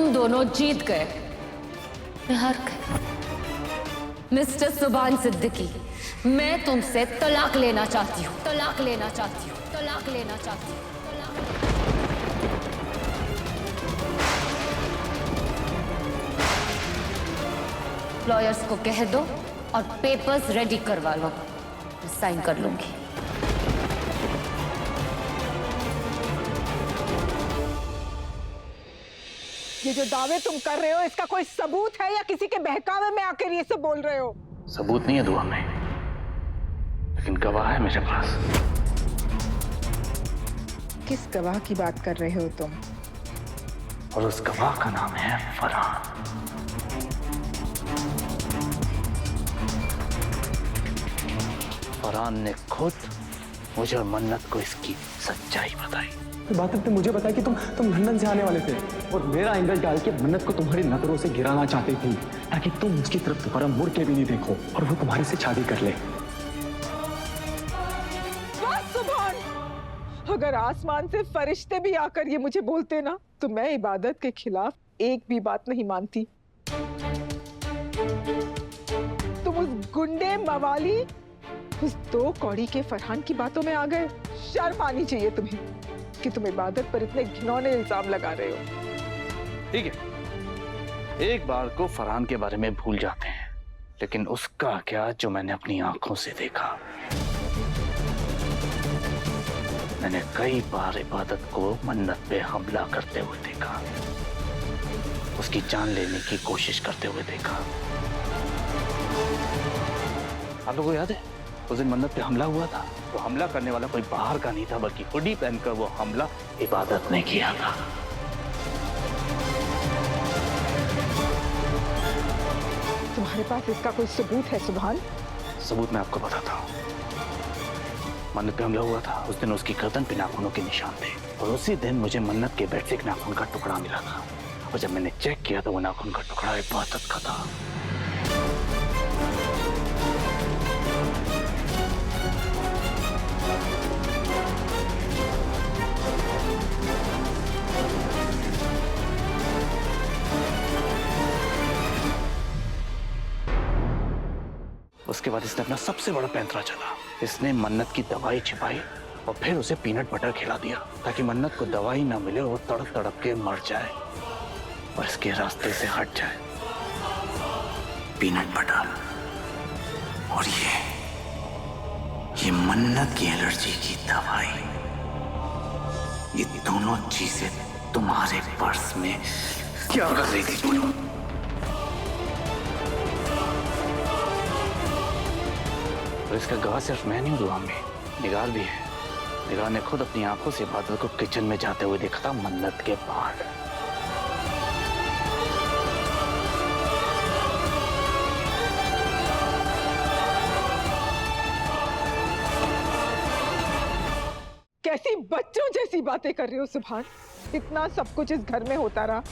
तुम दोनों जीत गए, मैं हार गई। मिस्टर सुभान सिद्दीकी, मैं तुमसे तलाक लेना चाहती हूँ, तलाक लेना चाहती हूँ, तलाक लेना चाहती हूँ, तलाक। लॉयर्स को कह दो और पेपर्स रेडी करवा लो, मैं साइन कर लूंगी। ये जो दावे तुम कर रहे हो, इसका कोई सबूत है या किसी के बहकावे में आकर ये सब बोल रहे हो? सबूत नहीं है दुआ में, लेकिन गवाह है मेरे पास। किस गवाह की बात कर रहे हो तुम? और उस गवाह का नाम है फरहान। फरहान ने खुद मुझे और मन्नत को इसकी सच्चाई बताई। इबादत ने मुझे बताया कि तुम लंदन से आने वाले थे और मेरा एंगल डाल के मन्नत को तुम्हारी नजरों से गिराना चाहती थी ताकि तुम उसकी तरफ दोबारा मुड़ के भी नहीं देखो और वो तुम्हारे से शादी कर ले। बस सुभान, अगर आसमान से फरिश्ते भी आकर ये मुझे बोलते ना, तो मैं इबादत के खिलाफ एक भी बात नहीं मानती। तुम उस गुंडे मवाली, उस दो कौड़ी के फरहान की बातों में आ गए। शर्म आनी चाहिए तुम्हें कि तुम इबादत पर इतने घिनौने इल्जाम लगा रहे हो। ठीक है, एक बार को फरहान के बारे में भूल जाते हैं, लेकिन उसका क्या जो मैंने अपनी आंखों से देखा। मैंने कई बार इबादत को मन्नत पे हमला करते हुए देखा, उसकी जान लेने की कोशिश करते हुए देखा। आप लोगों को याद है उस दिन मन्नत पे हमला हुआ था? तो हमला करने वाला कोई बाहर का नहीं था, बल्कि हुडी पहनकर वो हमला इबादत ने किया था। तुम्हारे पास इसका कोई सबूत है सुभान? सबूत मैं आपको बताता हूँ। मन्नत पे हमला हुआ था, उस दिन उसकी गर्दन पे नाखूनों के निशान थे, और उसी दिन मुझे मन्नत के बेड से एक नाखून का टुकड़ा मिला था, और जब मैंने चेक किया तो वो नाखून का टुकड़ा इबादत का था। उसके बाद इसने अपना सबसे बड़ा पैंतरा चला। इसने मन्नत की दवाई छिपाई और फिर उसे पीनट बटर खिला दिया ताकि मन्नत को दवाई ना मिले और वो तड़प तड़प के मर जाए और इसके रास्ते से हट जाए। पीनट बटर और ये मन्नत की एलर्जी की दवाई, ये दोनों चीजें तुम्हारे पर्स में क्या कर रही थी? बोलो। और इसका गवाह सिर्फ मैं नहीं हूँ, में निगार भी है। निगार ने खुद अपनी आंखों से इबादत को किचन में जाते हुए देखा था मन्नत के बाद। कैसी बच्चों जैसी बातें कर रहे हो सुभान? इतना सब कुछ इस घर में होता रहा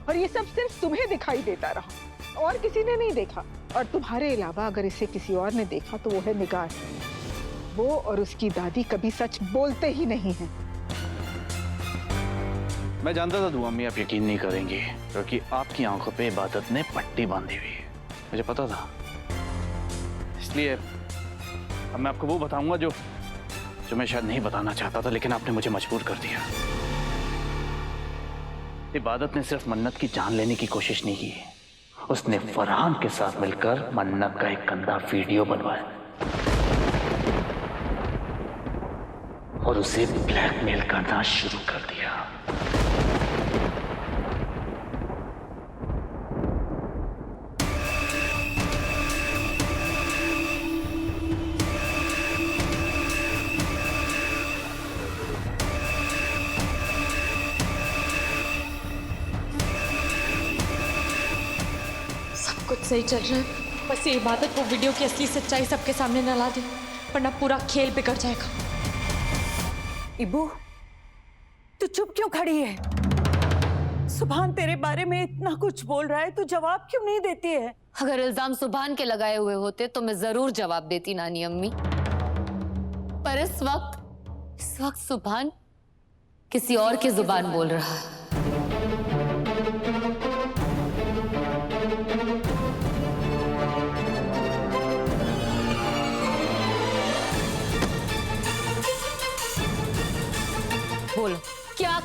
और ये सब सिर्फ तुम्हें दिखाई देता रहा और किसी ने नहीं देखा। और तुम्हारे अलावा अगर इसे किसी और ने देखा तो वो है निगार। वो और उसकी दादी कभी सच बोलते ही नहीं हैं। मैं जानता था दुआ अम्मी आप यकीन नहीं करेंगी, क्योंकि आपकी आंखों पे इबादत ने पट्टी बांधी हुई है। मुझे पता था, इसलिए अब मैं आपको वो बताऊंगा जो मैं शायद नहीं बताना चाहता था, लेकिन आपने मुझे मजबूर कर दिया। इबादत ने सिर्फ मन्नत की जान लेने की कोशिश नहीं की, उसने फरहान के साथ मिलकर मन्नत का एक गंदा वीडियो बनवाया और उसे ब्लैकमेल करना शुरू कर दिया। कुछ सही चल रहा है, बस ये इबादत वो वीडियो की असली सच्चाई सबके सामने न ला दे, वरना पूरा खेल बिगड़ जाएगा। इबू, तू चुप क्यों खड़ी है? सुभान तेरे बारे में इतना कुछ बोल रहा है, तू जवाब क्यों नहीं देती है? अगर इल्जाम सुभान के लगाए हुए होते तो मैं जरूर जवाब देती नानी अम्मी, पर इस वक्त सुभान किसी और की जुबान बोल रहा है।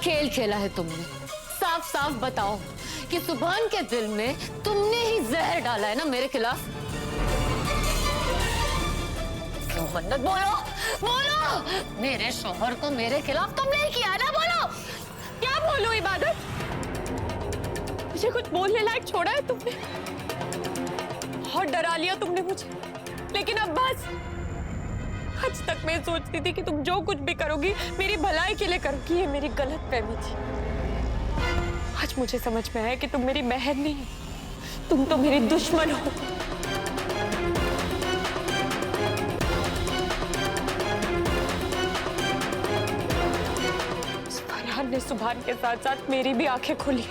खेल खेला है तुमने? साफ साफ बताओ कि सुभान के दिल में तुमने ही जहर डाला है ना मेरे खिलाफ। मन्नत बोलो, बोलो, मेरे शौहर को मेरे खिलाफ तुमने ही किया ना, बोलो। क्या बोलूं इबादत? मुझे कुछ बोलने लायक छोड़ा है तुमने? बहुत डरा लिया तुमने मुझे, लेकिन अब बस। आज तक मैं सोचती थी कि तुम जो कुछ भी करोगी मेरी भलाई के लिए करोगी, ये मेरी गलत फहमी थी। आज मुझे समझ में आया कि तुम मेरी बहन नहीं, तुम तो मेरी दुश्मन हो। फरहान ने सुभान के साथ साथ मेरी भी आंखें खोली।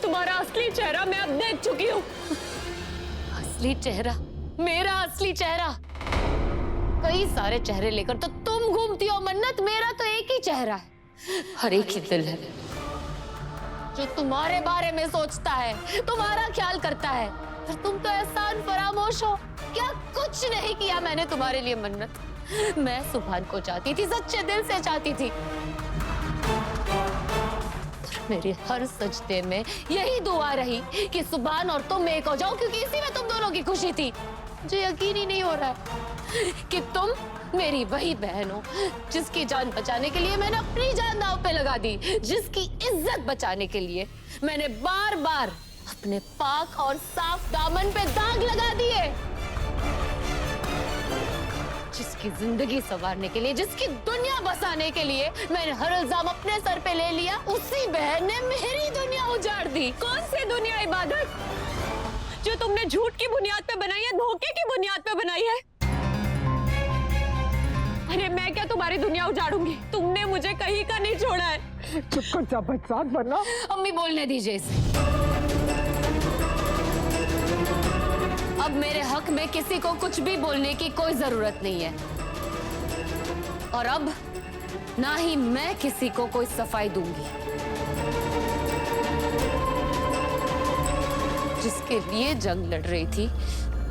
तुम्हारा असली चेहरा मैं अब देख चुकी हूँ। असली चेहरा? मेरा असली चेहरा? कई सारे चेहरे लेकर तो तुम घूमती हो मन्नत, मेरा तो एक ही चेहरा है और एक ही दिल है जो तुम्हारे बारे में सोचता है, तुम्हारा ख्याल करता है। पर तुम तो एहसान फरामोश हो। क्या कुछ नहीं किया मैंने तुम्हारे लिए मन्नत। मैं सुभान को चाहती थी, सच्चे दिल से चाहती थी। मेरी हर सजदे में यही दुआ रही कि सुभान और तुम एक हो जाओ, क्योंकि इसी में तुम दोनों की खुशी थी। मुझे यकीन ही नहीं हो रहा है कि तुम मेरी वही बहन हो जिसकी जान बचाने के लिए मैंने अपनी जान दांव पे लगा दी, जिसकी इज्जत बचाने के लिए मैंने बार बार अपने पाक और साफ दामन पे दाग लगा दिए, जिसकी जिंदगी संवारने के लिए, जिसकी दुनिया बसाने के लिए मैंने हर इल्जाम अपने सर पे ले लिया, उसी बहन ने मेरी दुनिया उजाड़ दी। कौन सी दुनिया इबादत, जो तुमने झूठ की बुनियाद पे बनाई है, धोखे की बुनियाद पे बनाई है? अरे मैं क्या तुम्हारी दुनिया उजाड़ूंगी? तुमने मुझे कहीं का नहीं छोड़ा है। चुप कर जा बच्चा, वरना। अम्मी बोलने दीजिए इसे। अब मेरे हक में किसी को कुछ भी बोलने की कोई जरूरत नहीं है, और अब ना ही मैं किसी को कोई सफाई दूंगी। जिसके लिए जंग लड़ रही थी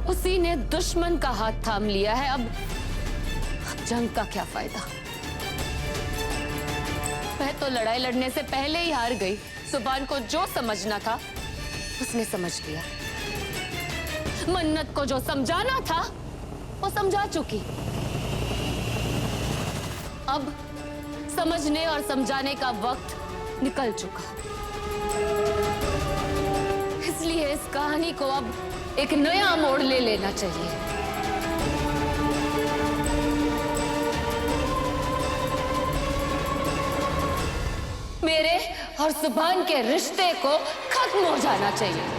उसी ने दुश्मन का हाथ थाम लिया है। अब जंग का क्या फायदा? मैं तो लड़ाई लड़ने से पहले ही हार गई। सुभान को जो समझना था उसने समझ लिया। मन्नत को जो समझाना था वो समझा चुकी। अब समझने और समझाने का वक्त निकल चुका। इसलिए इस कहानी को अब एक नया मोड़ ले लेना चाहिए। मेरे और सुभान के रिश्ते को खत्म हो जाना चाहिए।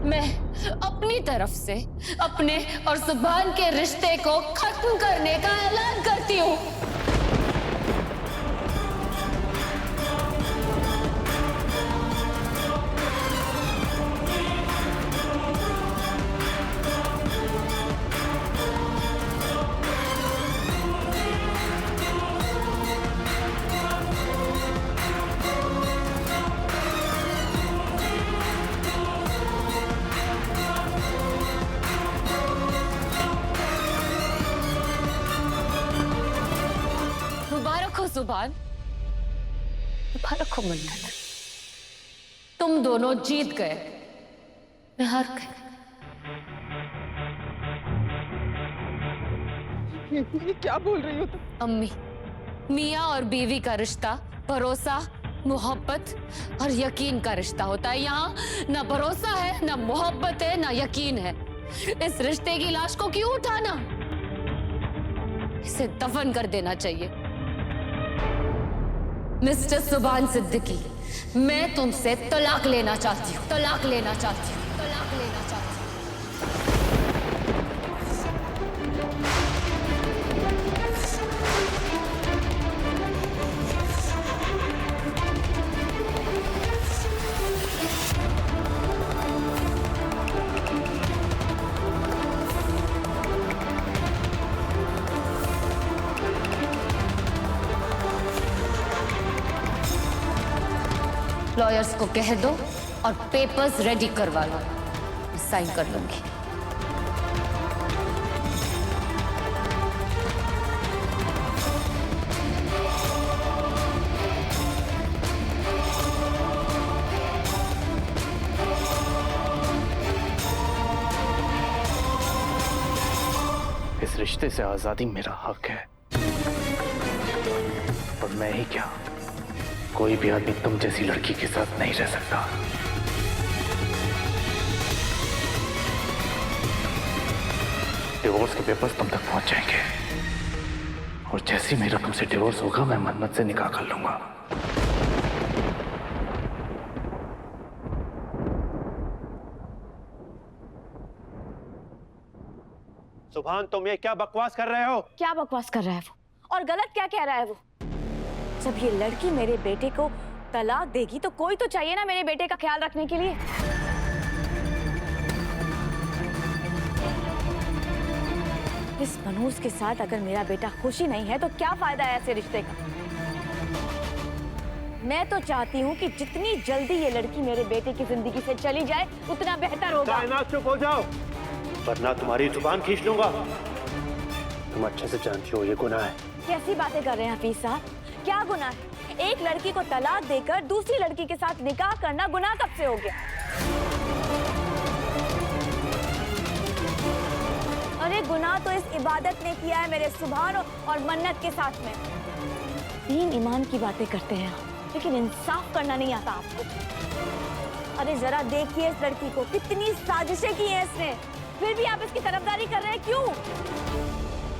मैं अपनी तरफ से अपने और सुभान के रिश्ते को खत्म करने का ऐलान करती हूँ। सुभान, मुबारक हो मन्नत, तुम दोनों जीत गए, मैं हार गई। ये क्या बोल रही हो तुम? अम्मी, मियाँ और बीवी का रिश्ता भरोसा, मोहब्बत और यकीन का रिश्ता होता है। यहाँ ना भरोसा है, ना मोहब्बत है, ना यकीन है। इस रिश्ते की लाश को क्यों उठाना? इसे दफन कर देना चाहिए। मिस्टर सुभान सिद्दीकी, मैं तुमसे तलाक लेना चाहती हूँ, तलाक लेना चाहती हूँ, तलाक लेना चाहती हूँ। लॉयर्स को कह दो और पेपर्स रेडी करवा लो, साइन कर लूंगी। इस रिश्ते से आजादी मेरा हक है, पर मैं ही क्या, कोई भी आदमी तुम जैसी लड़की के साथ नहीं रह सकता। डिवोर्स के पेपर्स तुम तक पहुंच जाएंगे और जैसे ही मेरा तुमसे डिवोर्स होगा मैं मन्नत से निकाह कर लूंगा। सुभान, तुम ये क्या बकवास कर रहे हो? क्या बकवास कर रहा है वो, और गलत क्या कह रहा है वो? जब ये लड़की मेरे बेटे को तलाक देगी तो कोई तो चाहिए ना मेरे बेटे का ख्याल रखने के लिए। इस मनोज के साथ अगर मेरा बेटा खुशी नहीं है तो क्या फायदा है ऐसे रिश्ते का? मैं तो चाहती हूँ कि जितनी जल्दी ये लड़की मेरे बेटे की जिंदगी से चली जाए उतना बेहतर होगा। कायनात, चुप हो जाओ वरना तुम्हारी जुबान खींच लूंगा। तुम अच्छे से जानती हो ये गुनाह है। कैसी बातें कर रहे हैं हफीज साहब? क्या गुनाह है? एक लड़की को तलाक देकर दूसरी लड़की के साथ निकाह करना गुनाह कब से हो गया? अरे गुनाह तो इस इबादत ने किया है मेरे सुभान और मन्नत के साथ में। दीन ईमान की बातें करते हैं लेकिन इंसाफ करना नहीं आता आपको। अरे जरा देखिए इस लड़की को, कितनी साजिशें की हैं इसने, फिर भी आप इसकी तरफदारी कर रहे हैं, क्यों?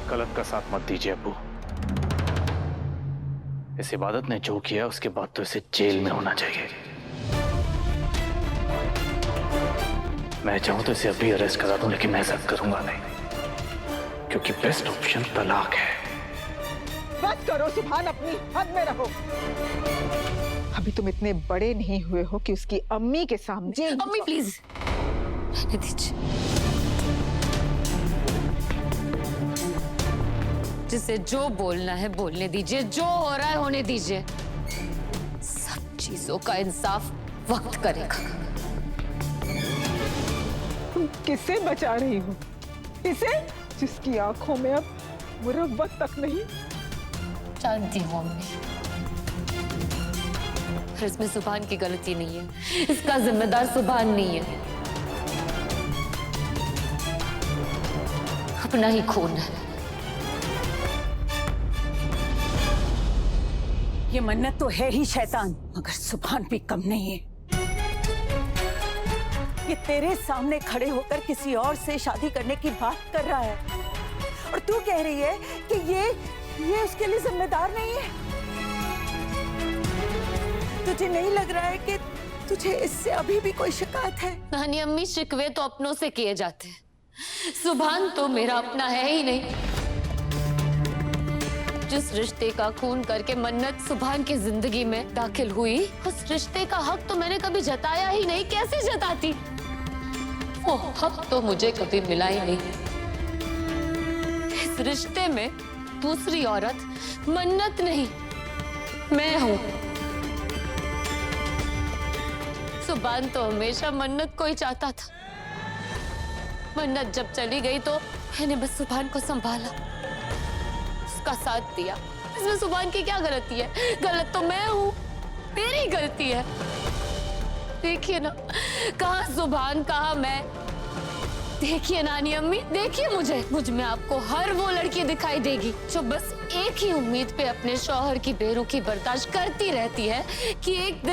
गलत का साथ मत दीजिए अब्बू। इस इबादत ने जो किया उसके बाद तो इसे जेल में होना चाहिए। मैं चाहूं तो इसे अभी अरेस्ट करा दूं, लेकिन मैं ऐसा करूंगा नहीं, क्योंकि बेस्ट ऑप्शन तलाक है। बस करो सुभान, अपनी हद में रहो। अभी तुम इतने बड़े नहीं हुए हो कि उसकी अम्मी के सामने। अम्मी प्लीज रहने दीजिए। जिसे जो बोलना है बोलने दीजिए, जो हो रहा है होने दीजिए। सब चीजों का इंसाफ वक्त करेगा। तुम किसे बचा रही हो? इसे, जिसकी आंखों में अब मुरव्वत तक नहीं। जानती हूँ अम्मी, पर इसमें सुभान की गलती नहीं है, इसका जिम्मेदार सुभान नहीं है, अपना ही खून है। ये मन्नत तो है ही शैतान, मगर सुभान भी कम नहीं है। ये तेरे सामने खड़े होकर किसी और से शादी करने की बात कर रहा है और तू कह रही है कि ये उसके लिए जिम्मेदार नहीं है। तुझे नहीं लग रहा है कि तुझे इससे अभी भी कोई शिकायत है? नानी अम्मी, शिकवे तो अपनों से किए जाते हैं, सुभान तो मेरा अपना है ही नहीं। जिस रिश्ते का खून करके मन्नत सुभान की जिंदगी में दाखिल हुई, उस रिश्ते का हक तो मैंने कभी जताया ही नहीं। कैसे जताती? वो हक तो मुझे कभी मिला ही नहीं। इस रिश्ते में दूसरी औरत मन्नत नहीं, मैं हूं। सुभान तो हमेशा मन्नत को ही चाहता था। मन्नत जब चली गई तो मैंने बस सुभान को संभाला, उसका साथ दिया। इसमें सुभान की क्या गलती है? गलत तो मैं हूँ, मेरी गलती है। देखिए ना, कहाँ सुभान, कहाँ मैं। देखिए नानी अम्मी, देखिए मुझ में आपको हर वो लड़की दिखाई देगी जो बस एक ही उम्मीद पे अपने शौहर की बेरुखी बर्दाश्त करती रहती है कि एक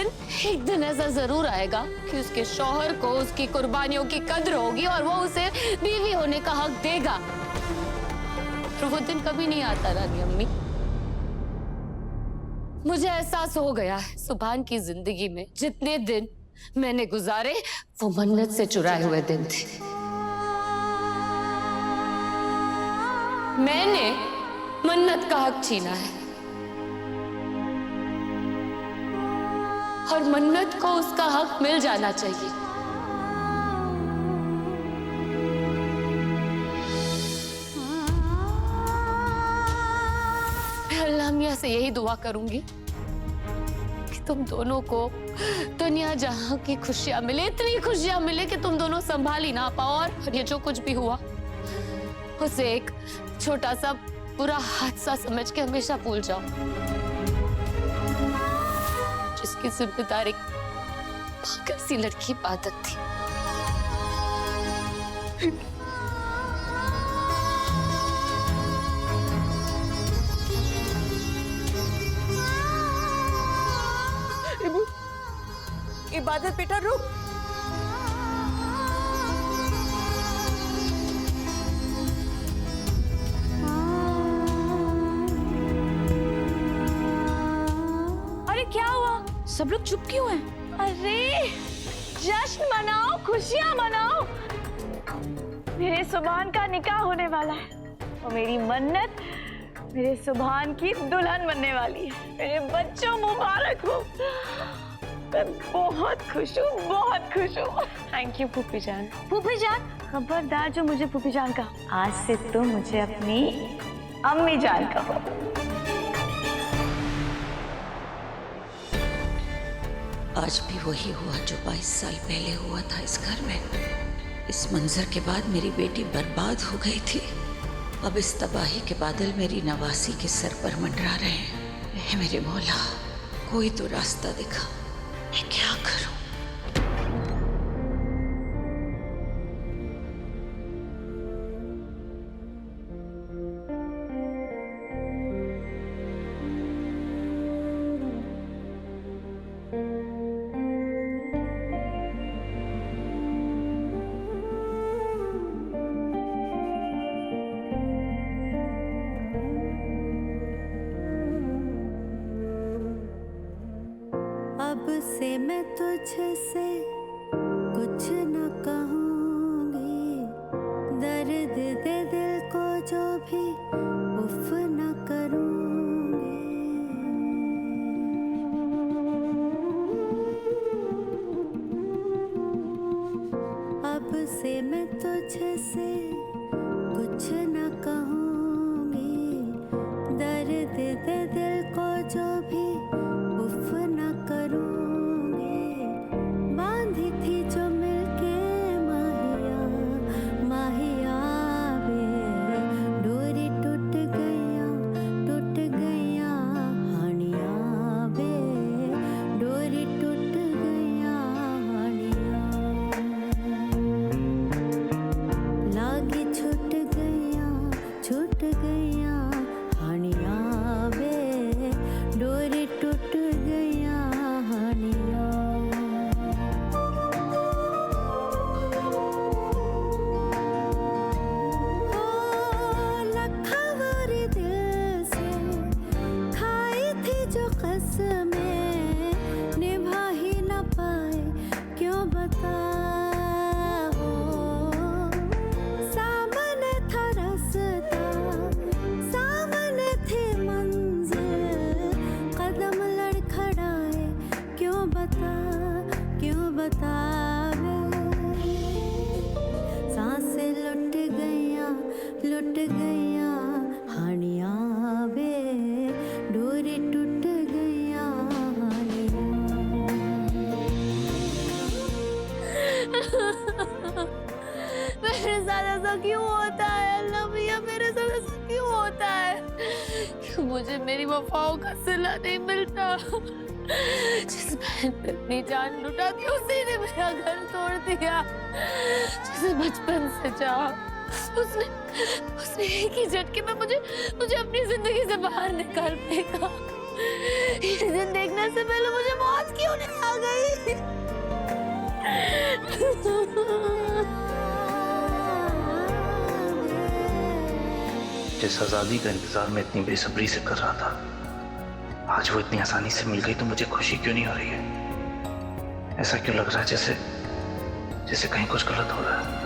दिन ऐसा जरूर आएगा कि उसके शौहर को उसकी कुर्बानियों की कद्र होगी और वो उसे बीवी होने का हक देगा। तो वो दिन कभी नहीं आता रानी अम्मी। मुझे एहसास हो गया है, सुभान की जिंदगी में जितने दिन मैंने गुजारे वो मन्नत से चुराए हुए दिन थे। मैंने मन्नत का हक छीना है और मन्नत को उसका हक मिल जाना चाहिए। मैं अल्लाह मियां से यही दुआ करूंगी कि तुम दोनों को दुनिया जहां की खुशियां मिले, इतनी खुशियां मिले कि तुम दोनों संभाल ही ना पाओ, और ये जो कुछ भी हुआ उसे एक छोटा सा बुरा हादसा समझ के हमेशा भूल जाओ, जिसकी जिम्मेदारी पागल सी लड़की इबादत थी। इबादत बेटा रुक। अरे क्या हुआ? सब लोग चुप क्यों हैं? अरे जश्न मनाओ, खुशियां मनाओ। मेरे सुभान का निकाह होने वाला है और मेरी मन्नत मेरे सुभान की दुल्हन बनने वाली है। मेरे बच्चों मुबारक हो। मैं बहुत खुश हूँ, बहुत खुश हूँ। थैंक यू फूफी जान। फूफी जान खबरदार जो मुझे फूफी जान का, आज से तुम मुझे अपनी अम्मी जान कहो। आज भी वही हुआ जो 22 साल पहले हुआ था इस घर में। इस मंजर के बाद मेरी बेटी बर्बाद हो गई थी। अब इस तबाही के बादल मेरी नवासी के सर पर मंडरा रहे हैं। हे मेरे मौला, कोई तो रास्ता दिखा, मैं क्या करूं? अब से मैं तुझसे कुछ न कहूँगी, दर्द दे दिल को जो भी उफ न करूँगी। अब से मैं तुझसे कुछ न कहूँगी, दर्द दे दिल को जो भी उफ न करूँगी। बांधी थी जो मिलके माहिया माहिया वे, डोरी टूट गया हानिया वे, डोरी टूट गया हानिया। लागी छूट गया हानिया वे, डोरी टूट गया हानिया। लखवारी दिल से खाई थी जो कसमें, निभा ही न पाए क्यों बताओ। सामने था रास्ता, सामने थी मंजिल, कदम लड़खड़ाए क्यों बतावे। सांसें लुट गया हानिया वे, डोरी टूट गया हानिया। मेरे साथ ऐसा क्यों होता है अल्लाह भैया, मेरे साथ ऐसा क्यों होता है? क्यों मुझे मेरी वफाओं का सिला नहीं मिलता? जिस बहन ने अपनी जान लुटा दी उसी ने मेरा घर तोड़ दिया। जिसे बचपन से चाहा उसने एक ही झटके में मुझे अपनी जिंदगी से बाहर निकाल फेंका। ये दिन देखने से पहले मुझे मौत क्यों नहीं आ गई? जिस आजादी का इंतजार मैं इतनी बेसब्री से कर रहा था, आज वो इतनी आसानी से मिल गई तो मुझे खुशी क्यों नहीं हो रही है? ऐसा क्यों लग रहा है जैसे कहीं कुछ गलत हो रहा है?